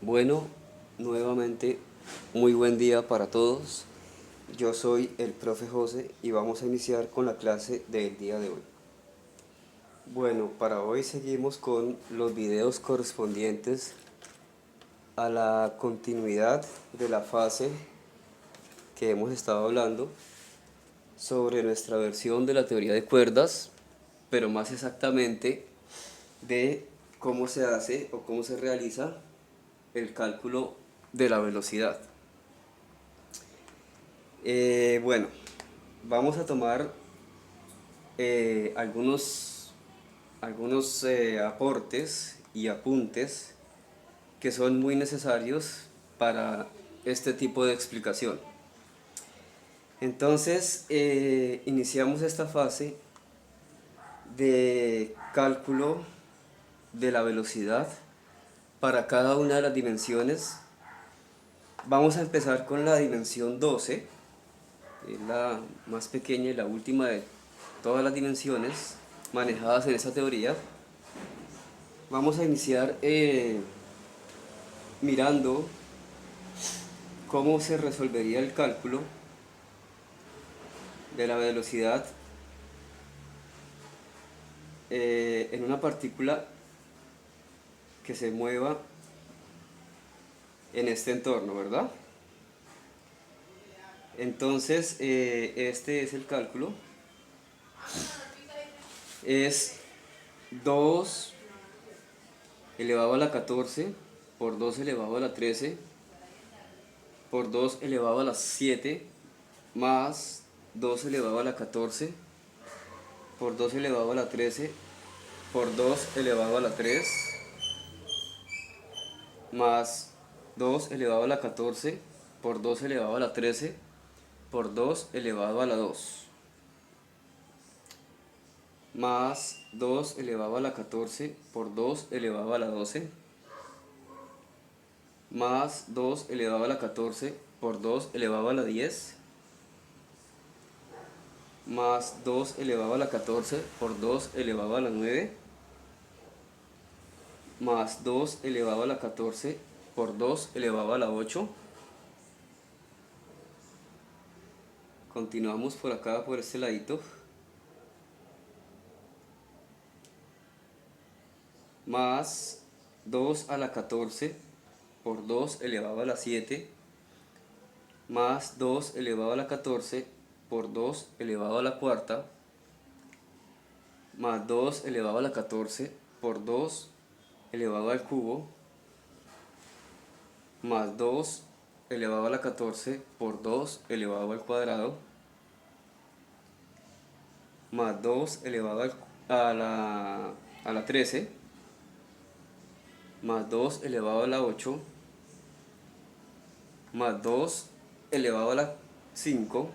Bueno, nuevamente, muy buen día para todos. Yo soy el profe José y vamos a iniciar con la clase del día de hoy. Bueno, para hoy seguimos con los videos correspondientes a la continuidad de la fase que hemos estado hablando sobre nuestra versión de la teoría de cuerdas, pero más exactamente de cómo se hace o cómo se realiza el cálculo de la velocidad. Bueno, vamos a tomar algunos aportes y apuntes que son muy necesarios para este tipo de explicación. Entonces, iniciamos esta fase de cálculo de la velocidad para cada una de las dimensiones. Vamos a empezar con la dimensión 12, es la más pequeña y la última de todas las dimensiones manejadas en esa teoría. Vamos a iniciar mirando cómo se resolvería el cálculo de la velocidad en una partícula que se mueva en este entorno, ¿verdad? Entonces, este es el cálculo. Es 2 elevado a la 14 por 2 elevado a la 13 por 2 elevado a la 7 más 2 elevado a la 14 por 2 elevado a la 13 por 2 elevado a la 3 más 2 elevado a la 14 por 2 elevado a la 13 por 2 elevado a la 2 más 2 elevado a la 14 por 2 elevado a la 12 más 2 elevado a la 14 por 2 elevado a la 10 más 2 elevado a la 14 por 2 elevado a la 9 más 2 elevado a la 14 por 2 elevado a la 8. Continuamos por acá, por este ladito. Más 2 a la 14 por 2 elevado a la 7 más 2 elevado a la 14 por 2 elevado a la cuarta más 2 elevado a la 14 por 2 elevado al cubo más 2 elevado a la 14 por 2 elevado al cuadrado más 2 elevado a la 13 más 2 elevado a la 8 más 2 elevado a la 5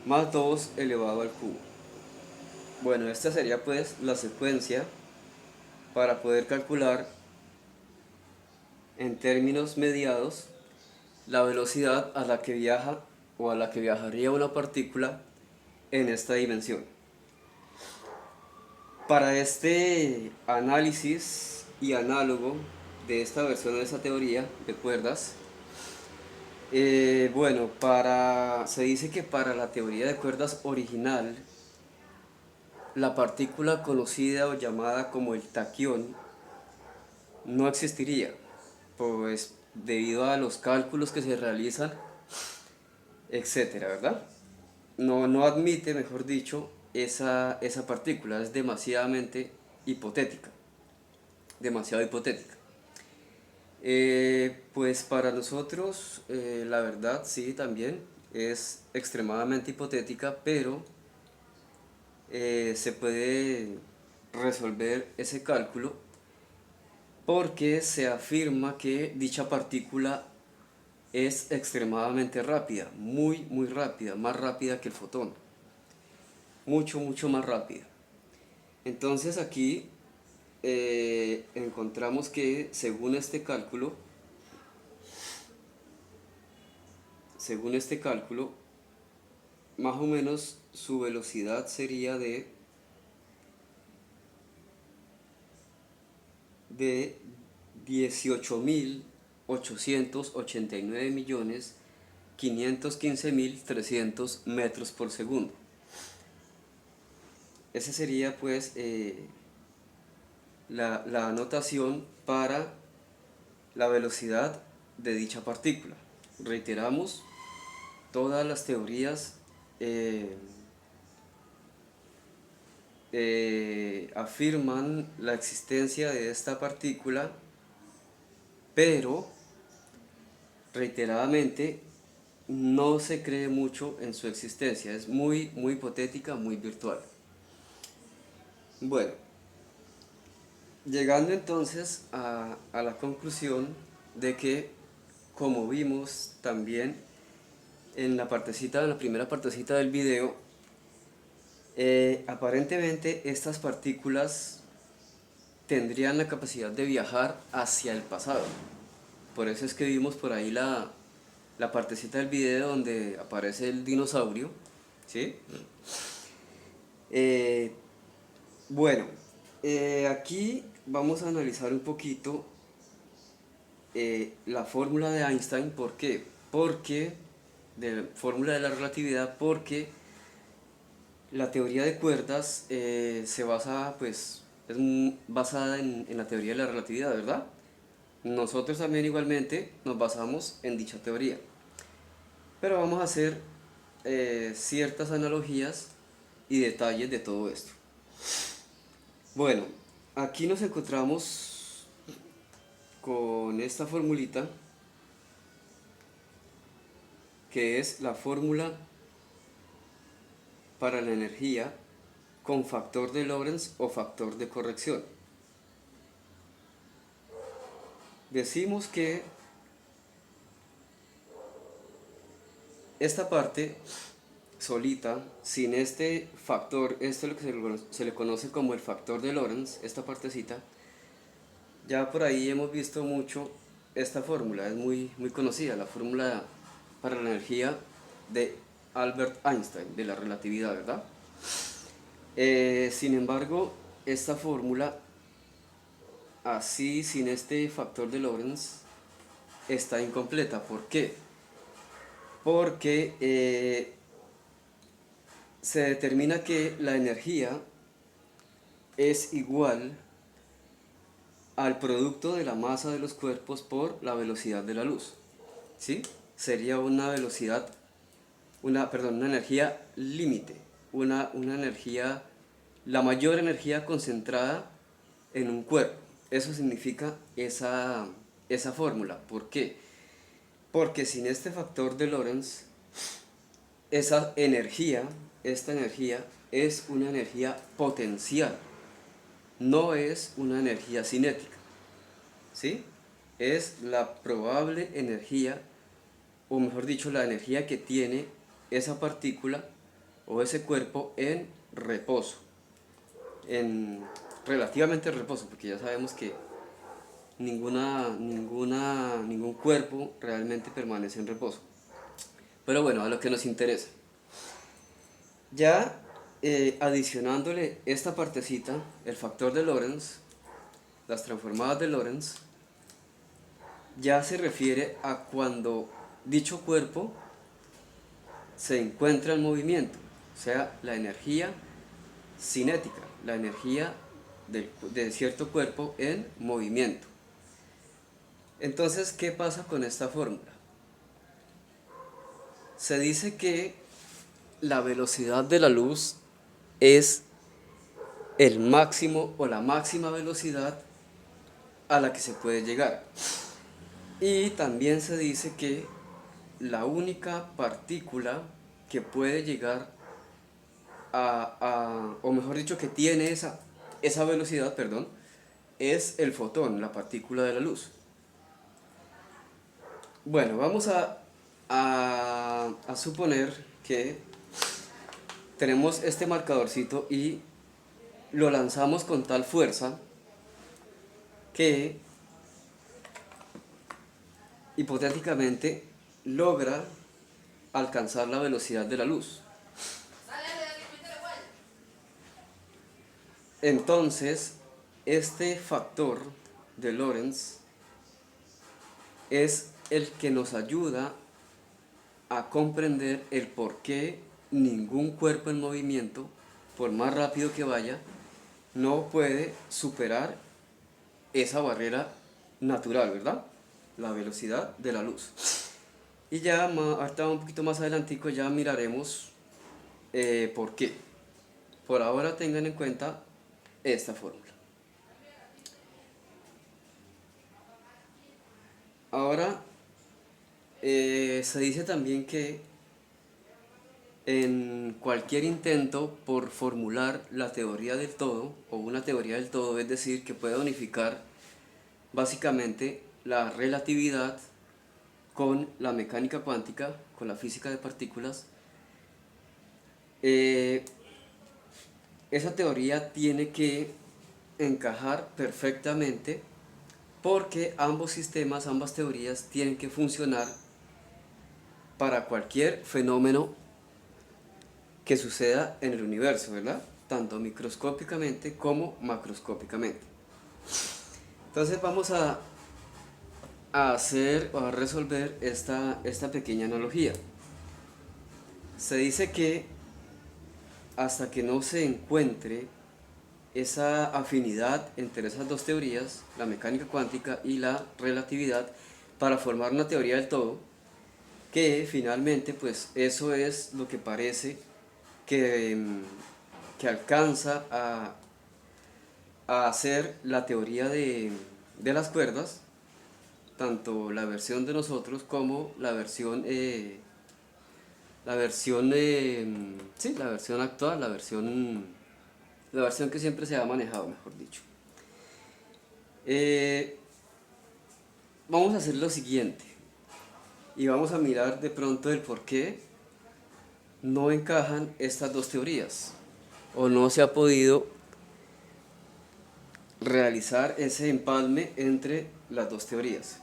más 2 elevado al cubo. Bueno, esta sería pues la secuencia para poder calcular en términos mediados la velocidad a la que viaja o a la que viajaría una partícula en esta dimensión. Para este análisis y análogo de esta versión de esta teoría de cuerdas, bueno, se dice que para la teoría de cuerdas original, la partícula conocida o llamada como el taquión no existiría, pues debido a los cálculos que se realizan, etcétera, ¿verdad? No admite, mejor dicho, esa partícula, es demasiadamente hipotética, demasiado hipotética. Pues para nosotros, la verdad, sí, también es extremadamente hipotética, pero se puede resolver ese cálculo porque se afirma que dicha partícula es extremadamente rápida, muy rápida, más rápida que el fotón, mucho más rápida. Entonces aquí encontramos que según este cálculo, más o menos su velocidad sería de 18.889.515.300 metros por segundo. Esa sería pues la anotación para la velocidad de dicha partícula. Reiteramos, todas las teorías afirman la existencia de esta partícula, pero reiteradamente no se cree mucho en su existencia, es muy hipotética, muy virtual. Bueno, llegando entonces a la conclusión de que, como vimos también en la primera partecita del video, aparentemente estas partículas tendrían la capacidad de viajar hacia el pasado. Por eso es que vimos por ahí la partecita del video donde aparece el dinosaurio, ¿sí? Bueno, aquí vamos a analizar un poquito la fórmula de Einstein. ¿Por qué? Porque de la fórmula de la relatividad, porque la teoría de cuerdas se basa, pues, es basada en la teoría de la relatividad, ¿verdad? Nosotros también igualmente nos basamos en dicha teoría. Pero vamos a hacer ciertas analogías y detalles de todo esto. Bueno, aquí nos encontramos con esta formulita, que es la fórmula para la energía con factor de Lorentz o factor de corrección. Decimos que esta parte solita, sin este factor, esto es lo que se le conoce como el factor de Lorentz, esta partecita, ya por ahí hemos visto mucho esta fórmula, es muy conocida, la fórmula para la energía de Albert Einstein, de la relatividad, ¿verdad? Sin embargo, esta fórmula, así sin este factor de Lorentz, está incompleta. ¿Por qué? Porque se determina que la energía es igual al producto de la masa de los cuerpos por la velocidad de la luz, ¿sí? Sería una velocidad, una energía límite, una energía, la mayor energía concentrada en un cuerpo. Eso significa esa fórmula. ¿Por qué? Porque sin este factor de Lorentz, esta energía es una energía potencial, no es una energía cinética, ¿sí? Es la probable energía, o mejor dicho, la energía que tiene esa partícula o ese cuerpo en reposo, en relativamente reposo, porque ya sabemos que ningún cuerpo realmente permanece en reposo. Pero bueno, a lo que nos interesa. Ya adicionándole esta partecita, el factor de Lorentz, las transformadas de Lorentz, ya se refiere a cuando dicho cuerpo se encuentra en movimiento, o sea, la energía cinética, la energía de cierto cuerpo en movimiento. Entonces, ¿qué pasa con esta fórmula? Se dice que la velocidad de la luz es el máximo o la máxima velocidad a la que se puede llegar. Y también se dice que la única partícula que puede llegar o mejor dicho, que tiene esa velocidad, perdón, es el fotón, la partícula de la luz. Bueno, vamos a suponer que tenemos este marcadorcito y lo lanzamos con tal fuerza que hipotéticamente logra alcanzar la velocidad de la luz. Entonces, este factor de Lorentz es el que nos ayuda a comprender el por qué ningún cuerpo en movimiento, por más rápido que vaya, no puede superar esa barrera natural, ¿verdad? La velocidad de la luz. Y ya ahorita un poquito más adelantico ya miraremos por qué. Por ahora tengan en cuenta esta fórmula. Ahora, se dice también que en cualquier intento por formular la teoría del todo, o una teoría del todo, es decir, que pueda unificar básicamente la relatividad con la mecánica cuántica, con la física de partículas, eh, esa teoría tiene que encajar perfectamente porque ambos sistemas, ambas teorías tienen que funcionar para cualquier fenómeno que suceda en el universo, ¿verdad? Tanto microscópicamente como macroscópicamente. Entonces vamos a resolver esta pequeña analogía. Se dice que hasta que no se encuentre esa afinidad entre esas dos teorías, la mecánica cuántica y la relatividad, para formar una teoría del todo, que finalmente pues eso es lo que parece que alcanza a hacer la teoría de las cuerdas, tanto la versión de nosotros como la versión actual, la versión que siempre se ha manejado, mejor dicho. Vamos a hacer lo siguiente y vamos a mirar de pronto el por qué no encajan estas dos teorías o no se ha podido realizar ese empalme entre las dos teorías.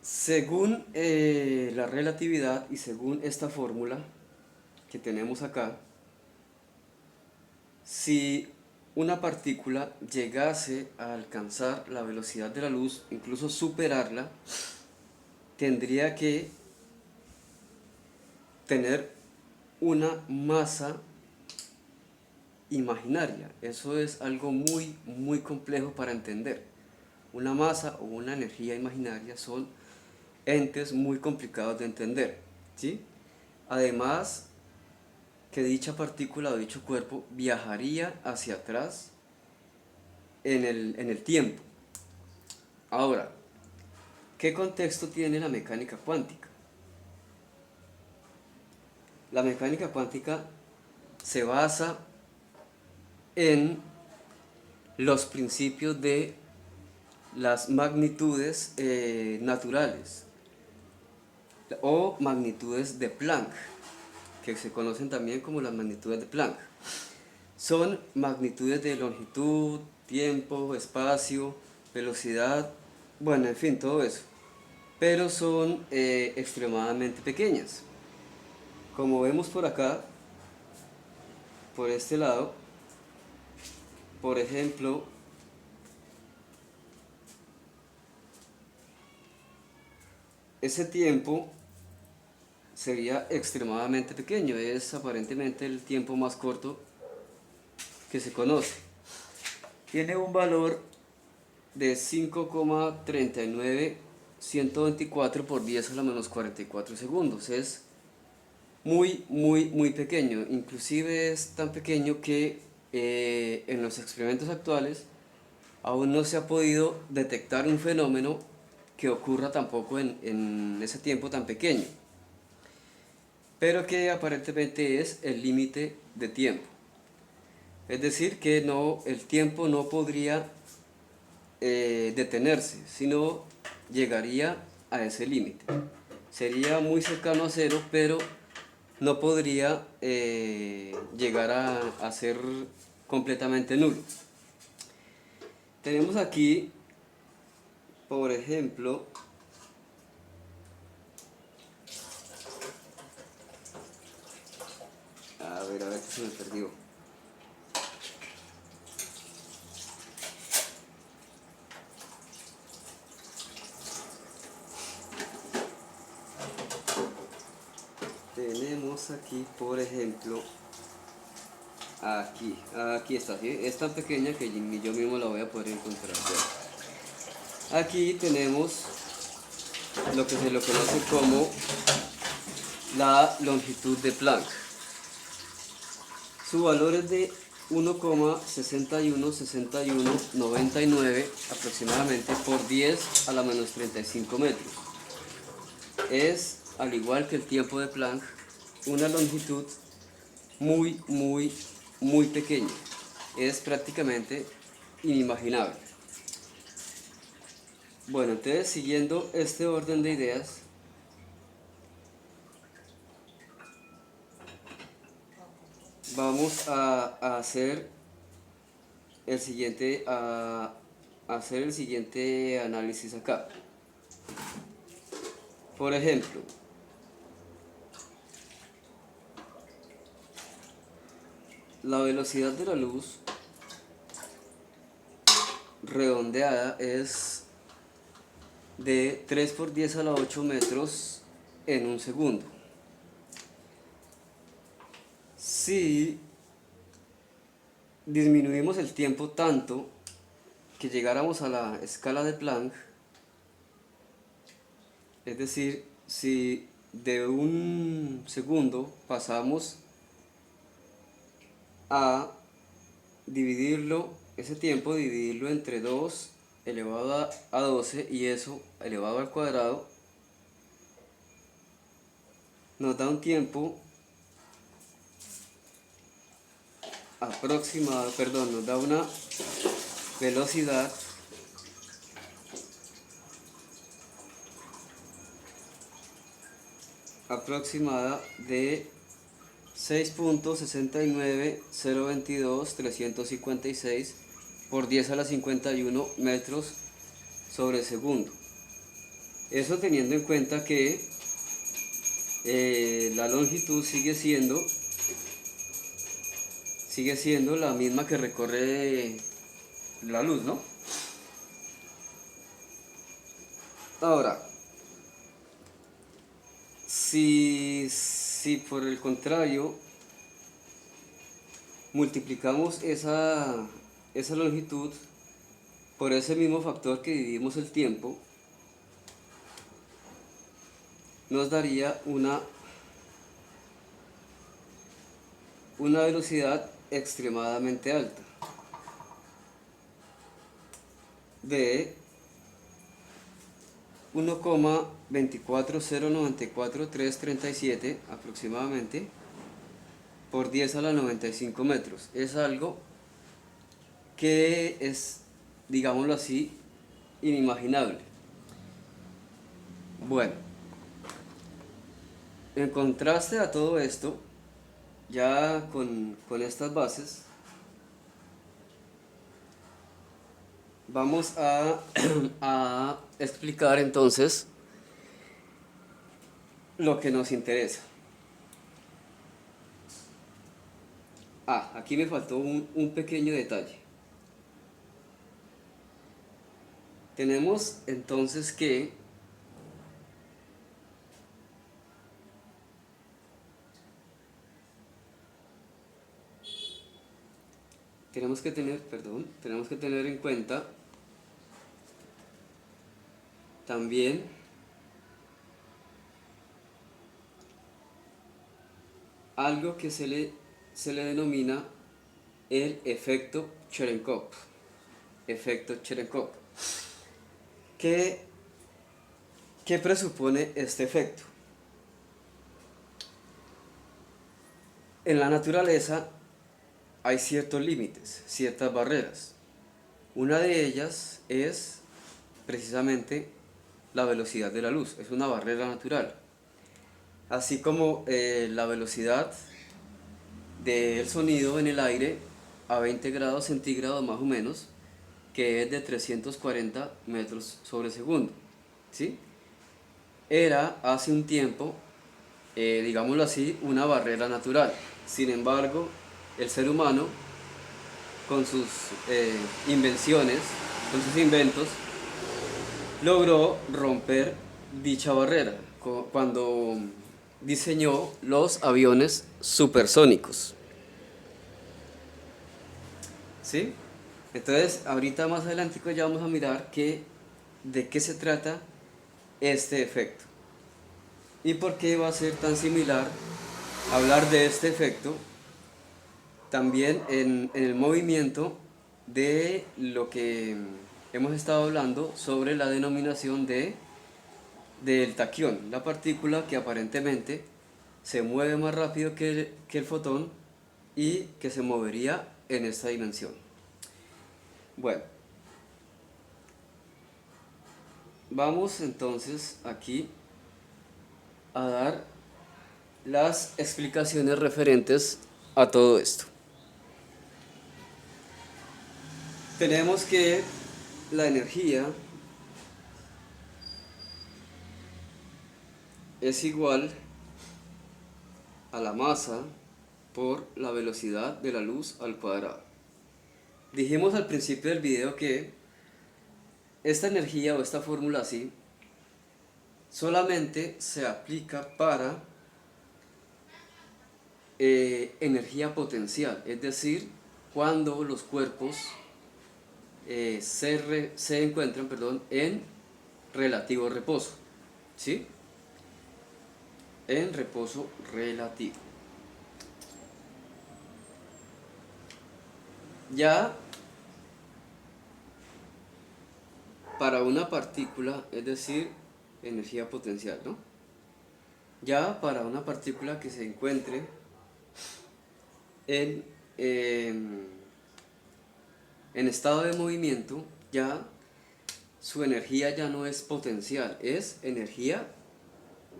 Según la relatividad y según esta fórmula que tenemos acá, si una partícula llegase a alcanzar la velocidad de la luz, incluso superarla, tendría que tener una masa imaginaria. Eso es algo muy, muy complejo para entender. Una masa o una energía imaginaria son entes muy complicados de entender, ¿sí? Además, que dicha partícula o dicho cuerpo viajaría hacia atrás en el tiempo. Ahora, ¿qué contexto tiene la mecánica cuántica? La mecánica cuántica se basa en los principios de las magnitudes naturales o magnitudes de Planck, que se conocen también como las magnitudes de Planck. Son magnitudes de longitud, tiempo, espacio, velocidad, bueno, en fin, todo eso. Pero son extremadamente pequeñas. Como vemos por acá, por este lado, por ejemplo, ese tiempo sería extremadamente pequeño, es aparentemente el tiempo más corto que se conoce. Tiene un valor de 5,39124 por 10 a la menos 44 segundos. Es muy, muy, muy pequeño. Inclusive es tan pequeño que en los experimentos actuales aún no se ha podido detectar un fenómeno que ocurra tampoco en ese tiempo tan pequeño, pero que aparentemente es el límite de tiempo. Es decir, que el tiempo no podría detenerse, sino llegaría a ese límite. Sería muy cercano a cero, pero no podría llegar a ser completamente nulo. Tenemos aquí, por ejemplo, a ver qué se me perdió. aquí, por ejemplo, aquí está, ¿sí? Es tan pequeña que ni yo mismo la voy a poder encontrar. Bueno, aquí tenemos lo que se lo conoce como la longitud de Planck. Su valor es de 1,616199 aproximadamente por 10 a la menos 35 metros. Es, al igual que el tiempo de Planck, una longitud muy pequeña. Es prácticamente inimaginable. Bueno, entonces siguiendo este orden de ideas, vamos a hacer hacer el siguiente análisis acá. Por ejemplo, la velocidad de la luz redondeada es de 3 por 10 a la 8 metros en un segundo. Si disminuimos el tiempo tanto que llegáramos a la escala de Planck, es decir, si de un segundo pasamos a ese tiempo dividirlo entre 2 elevado a 12 y eso elevado al cuadrado, nos da un tiempo aproximado, nos da una velocidad aproximada de 6.69022.356 por 10 a la 51 metros sobre segundo. Eso teniendo en cuenta que la longitud sigue siendo la misma que recorre la luz, ¿no? Ahora, si por el contrario multiplicamos esa longitud por ese mismo factor que dividimos el tiempo, nos daría una velocidad extremadamente alta de 1,24094.337 aproximadamente por 10 a la 95 metros. Es algo que es, digámoslo así, inimaginable. Bueno, en contraste a todo esto, ya con estas bases, vamos a explicar entonces lo que nos interesa. Aquí me faltó un pequeño detalle. Tenemos entonces que tenemos que tener en cuenta también algo que se le denomina el efecto Cherenkov. ¿Qué presupone este efecto? En la naturaleza hay ciertos límites, ciertas barreras. Una de ellas es precisamente la velocidad de la luz, es una barrera natural. Así como la velocidad del sonido en el aire a 20 grados centígrados más o menos, que es de 340 metros sobre segundo, ¿sí? Era hace un tiempo, digámoslo así, una barrera natural. Sin embargo, el ser humano, con sus invenciones, con sus inventos, logró romper dicha barrera. Cuando diseñó los aviones supersónicos. ¿Sí? Entonces, ahorita más adelante ya vamos a mirar de qué se trata este efecto y por qué va a ser tan similar hablar de este efecto también en el movimiento de lo que hemos estado hablando sobre la denominación del taquión, la partícula que aparentemente se mueve más rápido que el fotón y que se movería en esta dimensión. Bueno, vamos entonces aquí a dar las explicaciones referentes a todo esto. Tenemos que la energía es igual a la masa por la velocidad de la luz al cuadrado. Dijimos al principio del video que esta energía o esta fórmula así solamente se aplica para energía potencial, es decir, cuando los cuerpos se encuentran, en relativo reposo, ¿sí? En reposo relativo. Ya para una partícula, es decir, energía potencial, ¿no? Ya para una partícula que se encuentre en, em, en estado de movimiento, ya su energía ya no es potencial, es energía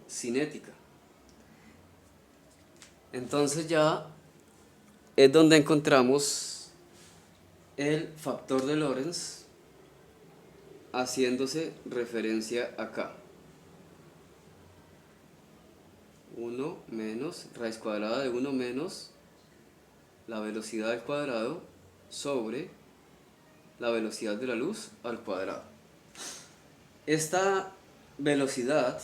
cinética. Entonces ya es donde encontramos el factor de Lorentz haciéndose referencia acá. 1 menos raíz cuadrada de 1 menos la velocidad al cuadrado sobre la velocidad de la luz al cuadrado. Esta velocidad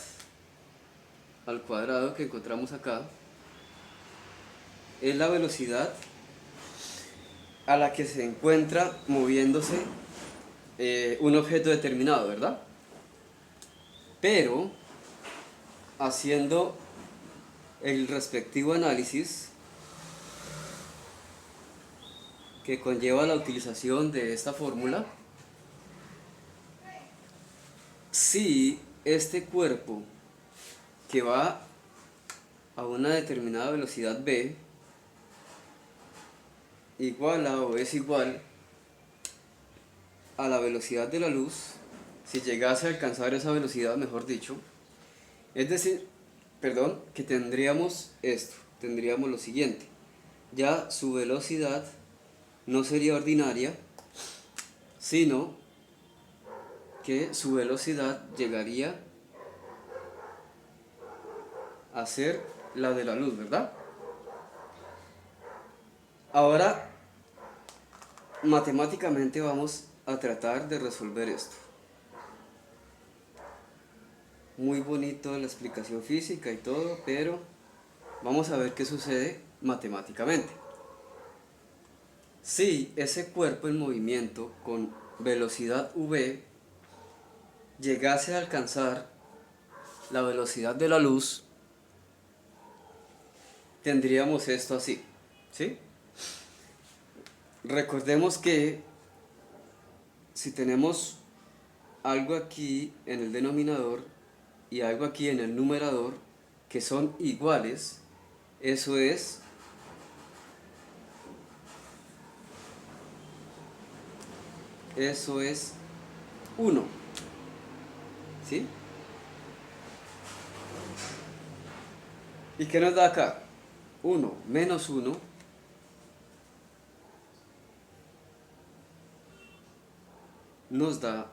al cuadrado que encontramos acá es la velocidad a la que se encuentra moviéndose un objeto determinado, ¿verdad? Pero haciendo el respectivo análisis que conlleva la utilización de esta fórmula, si este cuerpo que va a una determinada velocidad v iguala o es igual a la velocidad de la luz, si llegase a alcanzar esa velocidad, mejor dicho, es decir, que tendríamos esto, tendríamos lo siguiente, ya su velocidad no sería ordinaria, sino que su velocidad llegaría a ser la de la luz, ¿verdad? Ahora, matemáticamente vamos a tratar de resolver esto. Muy bonito la explicación física y todo, pero vamos a ver qué sucede matemáticamente. Si ese cuerpo en movimiento con velocidad v llegase a alcanzar la velocidad de la luz, tendríamos esto así, ¿sí? Recordemos que si tenemos algo aquí en el denominador y algo aquí en el numerador que son iguales, eso es eso es 1, ¿sí? ¿Y qué nos da acá? 1 menos 1 nos da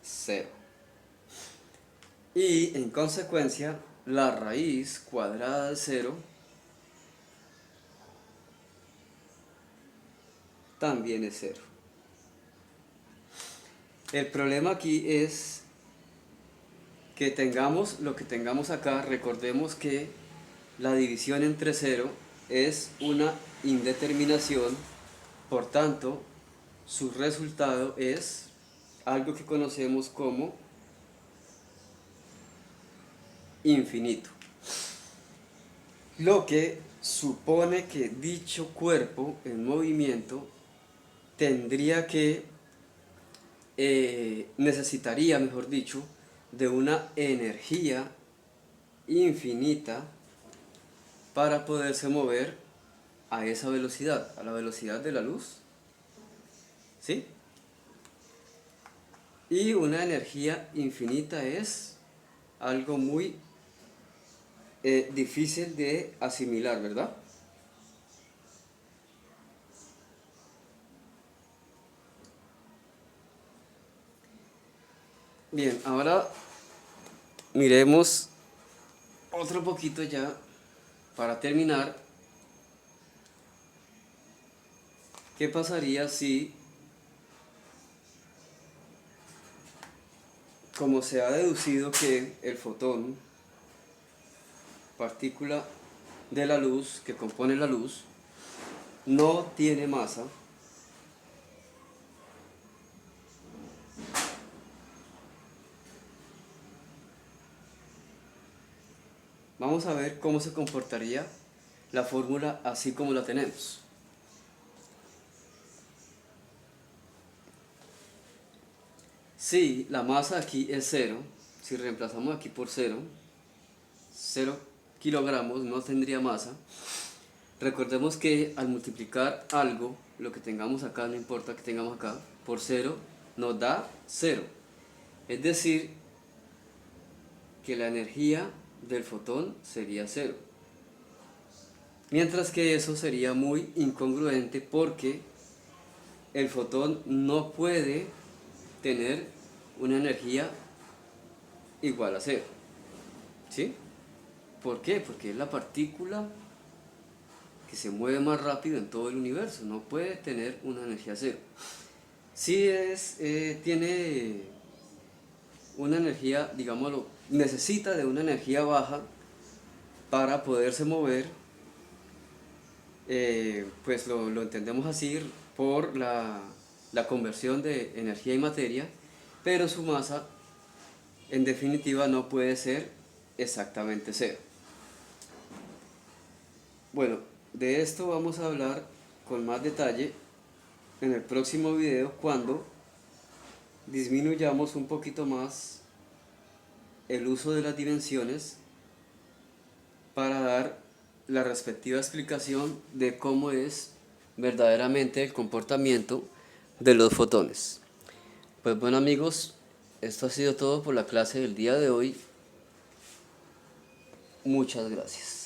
0. Y en consecuencia, la raíz cuadrada de 0 también es 0. El problema aquí es que tengamos lo que tengamos acá, recordemos que la división entre cero es una indeterminación, por tanto, su resultado es algo que conocemos como infinito. Lo que supone que dicho cuerpo en movimiento tendría que, necesitaría, mejor dicho, de una energía infinita para poderse mover a esa velocidad, a la velocidad de la luz, ¿sí? Y una energía infinita es algo muy difícil de asimilar, ¿verdad? Bien, ahora miremos otro poquito ya para terminar. ¿Qué pasaría si, como se ha deducido que el fotón, partícula de la luz que compone la luz, no tiene masa? Vamos a ver cómo se comportaría la fórmula así como la tenemos. Si la masa aquí es cero, si reemplazamos aquí por cero kilogramos no tendría masa. Recordemos que al multiplicar algo, lo que tengamos acá, no importa que tengamos acá, por cero, nos da cero. Es decir, que la energía del fotón sería cero. Mientras que eso sería muy incongruente porque el fotón no puede tener una energía igual a cero. ¿Sí? ¿Por qué? Porque es la partícula que se mueve más rápido en todo el universo, no puede tener una energía cero. Si tiene una energía, digámoslo, necesita de una energía baja para poderse mover, pues lo entendemos así por la conversión de energía y materia, pero su masa en definitiva no puede ser exactamente cero. Bueno, de esto vamos a hablar con más detalle en el próximo video cuando disminuyamos un poquito más el uso de las dimensiones para dar la respectiva explicación de cómo es verdaderamente el comportamiento de los fotones. Pues bueno amigos, esto ha sido todo por la clase del día de hoy. Muchas gracias.